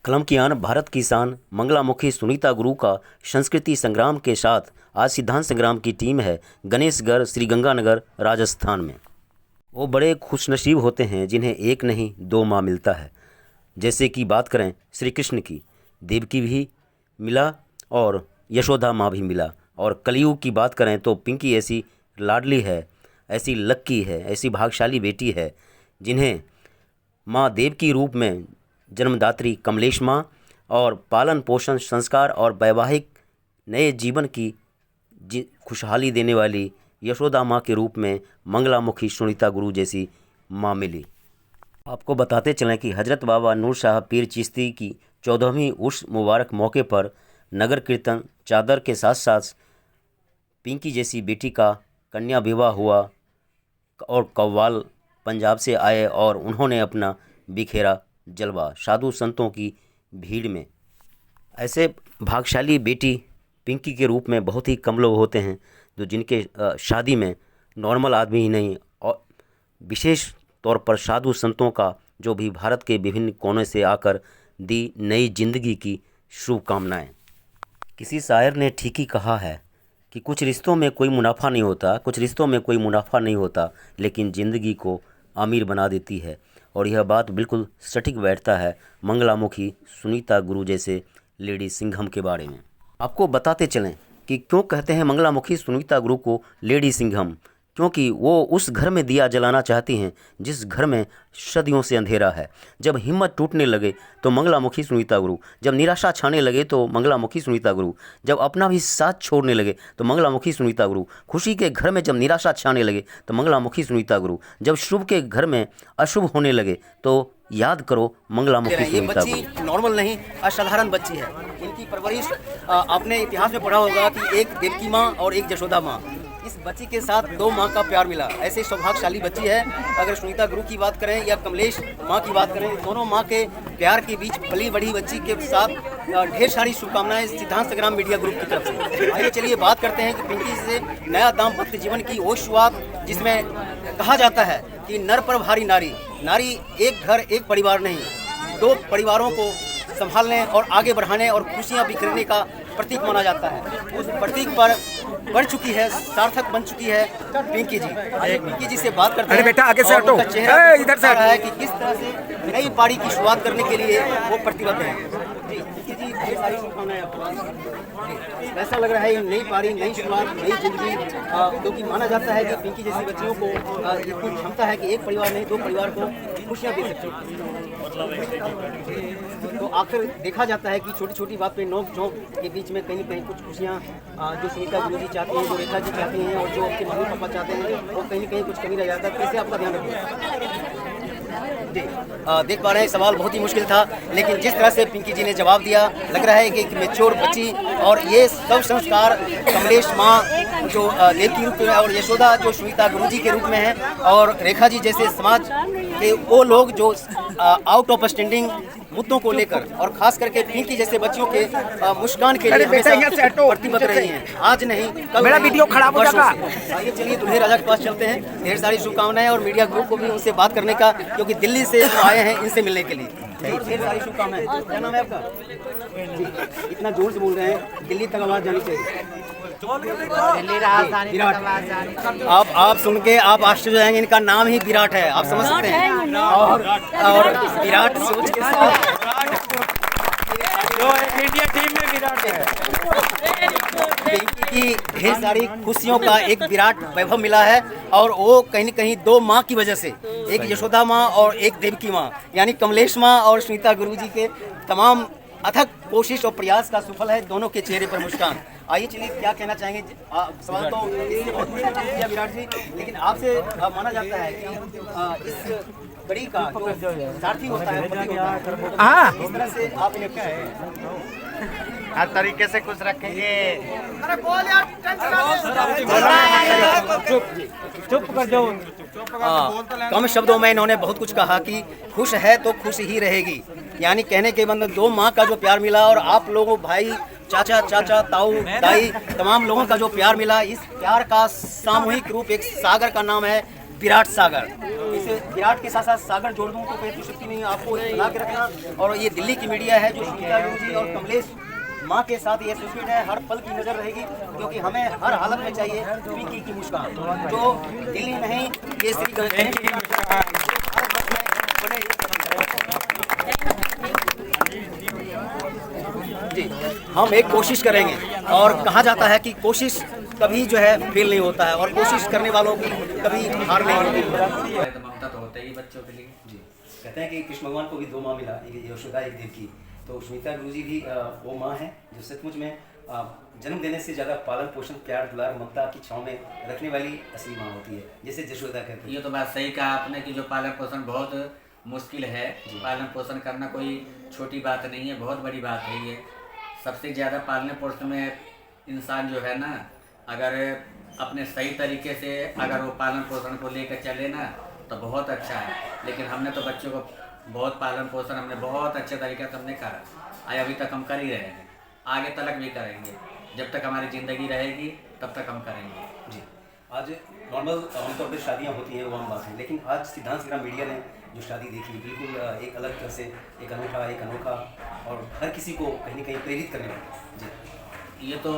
कलमकियान भारत की शान मंगलामुखी सुनीता गुरु का संस्कृति संग्राम के साथ आज सिद्धांत संग्राम की टीम है गणेशगढ़ श्रीगंगानगर राजस्थान में। वो बड़े खुशनसीब होते हैं जिन्हें एक नहीं दो माँ मिलता है। जैसे कि बात करें श्री कृष्ण की, देवकी भी मिला और यशोदा माँ भी मिला। और कलयुग की बात करें तो पिंकी ऐसी लाडली है, ऐसी लक्की है, ऐसी भाग्यशाली बेटी है जिन्हें माँ देवकी रूप में जन्मदात्री कमलेश माँ और पालन पोषण संस्कार और वैवाहिक नए जीवन की खुशहाली देने वाली यशोदा माँ के रूप में मंगलामुखी सुनीता गुरु जैसी माँ मिली। आपको बताते चलें कि हज़रत बाबा नूर शाह पीर चिश्ती की 14वीं उर्स मुबारक मौके पर नगर कीर्तन चादर के साथ साथ पिंकी जैसी बेटी का कन्या विवाह हुआ और कव्वाल पंजाब से आए और उन्होंने अपना बिखेरा जलवा साधु संतों की भीड़ में। ऐसे भाग्यशाली बेटी पिंकी के रूप में बहुत ही कम लोग होते हैं जो जिनके शादी में नॉर्मल आदमी ही नहीं और विशेष तौर पर साधु संतों का जो भी भारत के विभिन्न कोने से आकर दी नई जिंदगी की शुभकामनाएं। किसी शायर ने ठीक ही कहा है कि कुछ रिश्तों में कोई मुनाफा नहीं होता, कुछ रिश्तों में कोई मुनाफा नहीं होता, लेकिन ज़िंदगी को अमीर बना देती है। और यह बात बिल्कुल सटीक बैठता है मंगलामुखी सुनीता गुरु जैसे लेडी सिंघम के बारे में। आपको बताते चलें कि क्यों कहते हैं मंगलामुखी सुनीता गुरु को लेडी सिंघम, क्योंकि वो उस घर में दिया जलाना चाहती हैं जिस घर में सदियों से अंधेरा है। जब हिम्मत टूटने लगे तो मंगलामुखी सुनीता गुरु, जब निराशा छाने लगे तो मंगलामुखी सुनीता गुरु, जब अपना भी साथ छोड़ने लगे तो मंगलामुखी सुनीता गुरु, खुशी के घर में जब निराशा छाने लगे तो मंगलामुखी सुनीता गुरु, जब शुभ के घर में अशुभ होने लगे तो याद करो मंगलामुखी सुनीता गुरु। बच्ची नॉर्मल नहीं, असाधारण बच्ची है। इनकी परवरिश आपने इतिहास में पढ़ा होगा कि एक देवकी माँ और एक यशोदा माँ, इस बच्ची के साथ दो माँ का प्यार मिला। ऐसे सौभाग्यशाली बच्ची है। अगर सुनीता गुरु की बात करें या कमलेश माँ की बात करें, दोनों माँ के प्यार के बीच पली बढ़ी बच्ची के साथ ढेर सारी शुभकामनाएं सिद्धांत संग्राम मीडिया ग्रुप की तरफ से। आइए चलिए बात करते हैं कि पिंकी से नया दाम्पत्य जीवन की वो शुरुआत, जिसमें कहा जाता है कि नर पर भारी नारी, नारी एक घर एक परिवार नहीं, दो परिवारों को संभालने और आगे बढ़ाने और खुशियाँ बिखेरने का प्रतीक माना जाता है। उस प्रतीक पर बढ़ चुकी है, सार्थक बन चुकी है पिंकी जी। पिंकी जी से बात करते हैं। बेटा आगे से हटो, इधर से है कि किस तरह से नई पारी की शुरुआत करने के लिए वो प्रतिबद्ध है। जी पिंकी जी, ढेर सारी शुभकामनाएं आपको। ऐसा लग रहा है ये नई पारी, नई शुरुआत, नई जिंदगी, क्योंकि माना जाता है कि पिंकी जैसी बच्चियों को इतनी क्षमता है कि एक परिवार नहीं दो परिवार को खुशियाँ दे सकती है। तो आखिर देखा जाता है कि छोटी छोटी बात पे नोक झोंक के बीच में कहीं न कहीं कुछ खुशियाँ जो सुनीता गुरु जी चाहती हैं, जो रेखा जी चाहती हैं और जो आपके मम्मी पापा चाहते हैं, वो कहीं न कहीं कुछ कमी रह जाता है। कैसे आपका ध्यान रखें? देख पा रहे हैं सवाल बहुत ही मुश्किल था, लेकिन जिस तरह से पिंकी जी ने जवाब दिया, लग रहा है कि एक मैच्योर बच्ची और ये सब संस्कार कमलेश माँ जो देवकी रूप में और यशोदा जो सुनीता गुरु जी के रूप में है और रेखा जी जैसे समाज के वो लोग जो आउट ऑफ स्टैंडिंग मुद्दों को लेकर और खास करके पिंकी जैसे बच्चियों के मुस्कान के लिए हमेशा प्रतिबद्ध रही हैं। आज नहीं कल मेरा वीडियो खराब हो जाएगा। आइए चलिए दूल्हे राजा के पास चलते हैं। ढेर सारी शुभकामनाएं और मीडिया ग्रुप को भी उनसे बात करने का, क्योंकि दिल्ली से आए हैं इनसे मिलने के लिए। ढेर सारी शुभकामनाएं। क्या नाम है आपका? जी, इतना जोर से बोल रहे हैं, दिल्ली तक आवाज जानी चाहिए। विराट, आप सुन के आप आश्चर्य हो जाएंगे, इनका नाम ही विराट है, आप समझ सकते हैं। और विराट सोच के साथ जो इंडिया टीम में विराट है, की ढेर सारी खुशियों का एक विराट वैभव मिला है और वो कहीं न कहीं दो माँ की वजह से, एक यशोदा माँ और एक देवकी माँ, यानी कमलेश माँ और सुनीता गुरु जी के तमाम अथक कोशिश और प्रयास का सुफल है दोनों के चेहरे पर मुस्कान। आइए चलिए क्या कहना चाहेंगे? सवाल तो इससे बहुत किया विराट जी, लेकिन आपसे माना जाता है कि इस कड़ी का जो सारथी होता है, इस तरह से आप हर तरीके से खुश रखेंगे। चुप कर जाओ। कम शब्दों में इन्होंने बहुत कुछ कहा कि खुश है तो खुश ही रहेगी, यानी कहने के मतलब दो माँ का जो प्यार मिला और आप लोगों भाई चाचा चाचा ताऊ दाई तमाम लोगों का जो प्यार मिला, इस प्यार का सामूहिक रूप एक सागर का नाम है विराट सागर। इसे विराट के साथ साथ सागर जोड़ दूँ तो कोई शक्ति नहीं, आपको बना के रखना। और ये दिल्ली की मीडिया है जो सुनीता गुरु जी और कमलेश माँ के साथ ये एसोसिएट है, हर पल की नज़र रहेगी, क्योंकि हमें हर हालत में चाहिए पिंकी की मुस्कान, जो दिल्ली नहीं ये श्री गणेश जी। हम एक कोशिश करेंगे, और कहा जाता है कि कोशिश कभी जो है फेल नहीं होता है, और कोशिश करने वालों की कभी हार नहीं होती। ममता तो होता ही बच्चों के लिए जी, कहते हैं कि कृष्ण भगवान को भी 2 माँ मिला, एक यशोदा एक देवकी। तो सुनीता गुरु जी भी वो माँ है जो सचमुच में जन्म देने से ज़्यादा पालन पोषण प्यार दुलार ममता की छाँव में रखने वाली असली माँ होती है, जैसे यशोदा कहते हैं। ये तो बात सही कहा आपने कि जो पालन पोषण बहुत मुश्किल है, पालन पोषण करना कोई छोटी बात नहीं है, बहुत बड़ी बात है ये। सबसे ज़्यादा पालने पोषण में इंसान जो है ना, अगर अपने सही तरीके से अगर वो पालन पोषण को लेकर चले ना तो बहुत अच्छा है। लेकिन हमने तो बच्चों को बहुत पालन पोषण हमने बहुत अच्छे तरीके से हमने करा, आज अभी तक हम कर ही रहे हैं, आगे तक भी करेंगे, जब तक हमारी ज़िंदगी रहेगी तब तक हम करेंगे। जी, आज नॉर्मल आमतौर पर शादियाँ होती हैं वो आम बात है, लेकिन आज सिद्धांत संग्राम मीडिया ने जो शादी देखी बिल्कुल एक अलग तरह से, एक अनोखा और हर किसी को कहीं ना कहीं प्रेरित करने वाला। जी, ये तो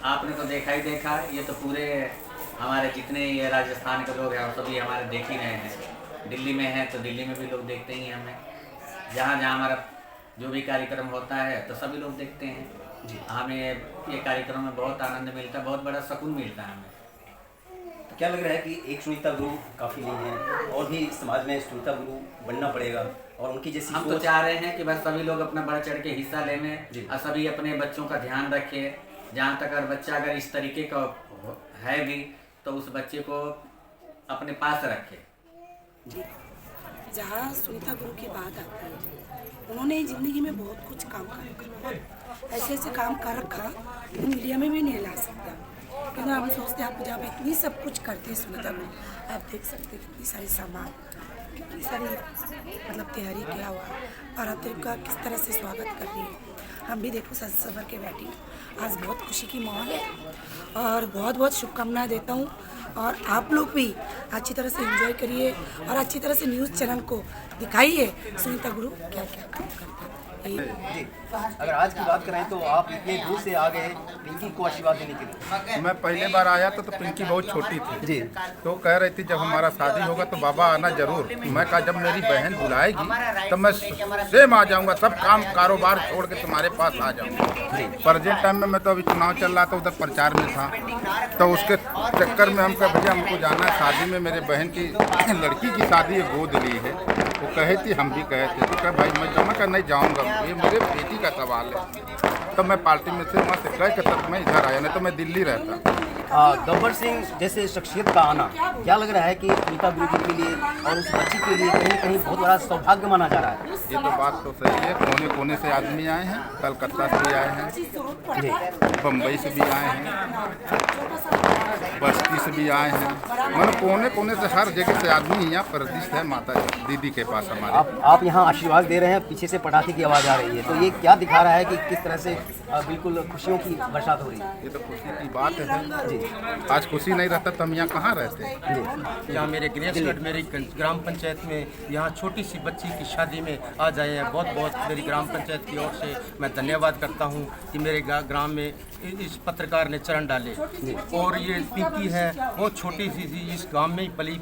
आपने तो देखा ही देखा, ये तो पूरे हमारे जितने ये राजस्थान के लोग हैं सभी हमारे देख ही रहे हैं। दिल्ली में है तो दिल्ली में भी लोग देखते ही हैं हमें, जहाँ जहाँ हमारा जो भी कार्यक्रम होता है तो सभी लोग देखते हैं जी। हमें ये कार्यक्रम में बहुत आनंद मिलता है, बहुत बड़ा सुकून मिलता है हमें। तो क्या लग रहा है कि एक सुनीता गुरु काफ़ी नहीं है, और भी समाज में सुनीता गुरु बनना पड़ेगा, और उनकी जैसी हम तो चाह रहे हैं कि बस सभी लोग अपना बढ़ चढ़ के हिस्सा लें और सभी अपने बच्चों का ध्यान रखें। जहाँ तक अगर बच्चा अगर इस तरीके का है भी तो उस बच्चे को अपने पास रखे। जी, जहाँ सुनीता गुरु की बात आती है, उन्होंने ज़िंदगी में बहुत कुछ काम कर ऐसे ऐसे काम कर रखा कि मीडिया में भी नहीं ला सकता। लेकिन हम सोचते हैं आप जब इतनी सब कुछ करते हैं सुनीता गुरु, आप देख सकते हैं कितनी सारी सामान, कितनी सारी मतलब तैयारी किया हुआ, और आप का किस तरह से स्वागत कर रही है। हम भी देखो सज सवर के बैठी, आज बहुत खुशी की माहौल है, और बहुत बहुत शुभकामनाएं देता हूँ। और आप लोग भी अच्छी तरह से एंजॉय करिए और अच्छी तरह से न्यूज़ चैनल को दिखाइए सुनीता गुरु क्या क्या काम करते हैं। जी, अगर आज की बात करें तो आप इतने दूर से आ गए पिंकी को आशीर्वाद देने के लिए। मैं पहले बार आया तो पिंकी बहुत छोटी थी जी, तो कह रही थी जब हमारा शादी होगा तो बाबा आना जरूर। मैं कहा जब मेरी बहन बुलाएगी तब मैं सेम आ जाऊंगा, सब काम कारोबार छोड़ के तुम्हारे पास आ जाऊंगा। प्रेजेंट टाइम में मैं तो अभी चुनाव चल रहा था, उधर प्रचार में था, तो उसके चक्कर में हम कहा भैया हमको जाना है शादी में, मेरे बहन की लड़की की शादी है, गोद ली है। वो कहे थी, हम भी कहे थे, तो कहा भाई मैं जमा कर नहीं जाऊँगा, ये मेरे बेटी का सवाल है। तब मैं पार्टी में से वहाँ से कह के तब मैं इधर आया, नहीं तो मैं दिल्ली रहता। गब्बर सिंह जैसे शख्सियत का आना क्या लग रहा है कि सुनीता गुरु जी के लिए और उस बच्ची के लिए कहीं कहीं बहुत बड़ा सौभाग्य माना जा रहा है। ये तो बात तो सही है, कोने कोने से आदमी आए हैं, कलकत्ता से भी आए हैं जी, बम्बई से भी आए हैं, बस्ती से भी आए हैं, मतलब कोने कोने से हर जगह से आदमी यहाँ प्रदिष्ट है माता दीदी के पास हमारे। आप यहाँ आशीर्वाद दे रहे हैं, पीछे से पटाखे की आवाज़ आ रही है, तो ये क्या दिखा रहा है कि किस तरह से बिल्कुल खुशियों की बरसात हो रही है। ये तो खुशी की बात है जी, आज खुशी नहीं रहता तो हम यहाँ कहाँ रहते। यहाँ मेरे गणेशगढ़ मेरी ग्राम पंचायत में यहाँ छोटी सी बच्ची की शादी में आ जाए हैं, बहुत बहुत मेरी ग्राम पंचायत की ओर से मैं धन्यवाद करता हूँ कि मेरे ग्राम में इस पत्रकार ने चरण डाले। और ये पिंकी है वो छोटी सी इस गांव में ही पली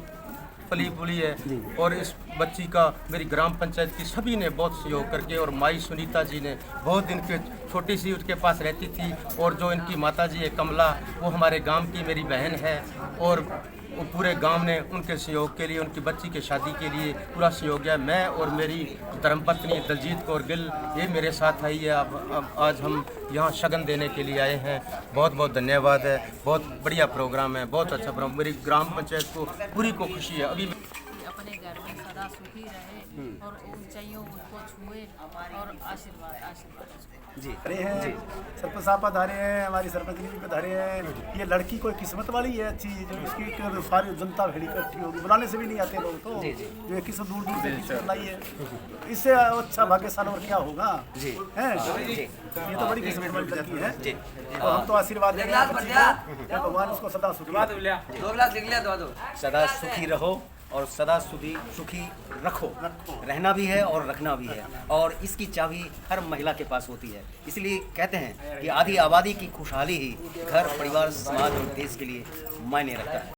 पुली है, और इस बच्ची का मेरी ग्राम पंचायत की सभी ने बहुत सहयोग करके, और माई सुनीता जी ने बहुत दिन के छोटी सी उसके पास रहती थी, और जो इनकी माता जी है कमला, वो हमारे गांव की मेरी बहन है, और वो पूरे गांव ने उनके सहयोग के लिए, उनकी बच्ची के शादी के लिए पूरा सहयोग किया। मैं और मेरी धर्मपत्नी दलजीत कौर गिल ये मेरे साथ आई है। अब आज हम यहाँ शगन देने के लिए आए हैं। बहुत बहुत धन्यवाद है, बहुत बढ़िया प्रोग्राम है, बहुत अच्छा प्रोग्राम। मेरी ग्राम पंचायत को पूरी को खुशी है। अभी अपने घर में सदा सुखी रहे और ऊंचाइयों उसको छुए और आशीर्वाद जी धरे हैं, सरपंच साहब पधारे हैं, हमारी सरपंच जी पधारे हैं। ये लड़की कोई किस्मत वाली है अच्छी, जो उसकी सारी जनता भीड़ इकट्ठी होगी, बुलाने से भी नहीं आते लोग, तो जो किस दूर दूर से किस्मत लाई है, इससे अच्छा भाग्यशाली और क्या होगा है। ये तो बड़ी किस्मत वाली लड़की है, और हम तो आशीर्वाद देंगे भगवान उसको सदा सुखी सदा सुखी रहो और सदा सुखी रखो। रहना भी है और रखना भी है, और इसकी चाबी हर महिला के पास होती है। इसलिए कहते हैं कि आधी आबादी की खुशहाली ही घर, परिवार, समाज और देश के लिए मायने रखता है।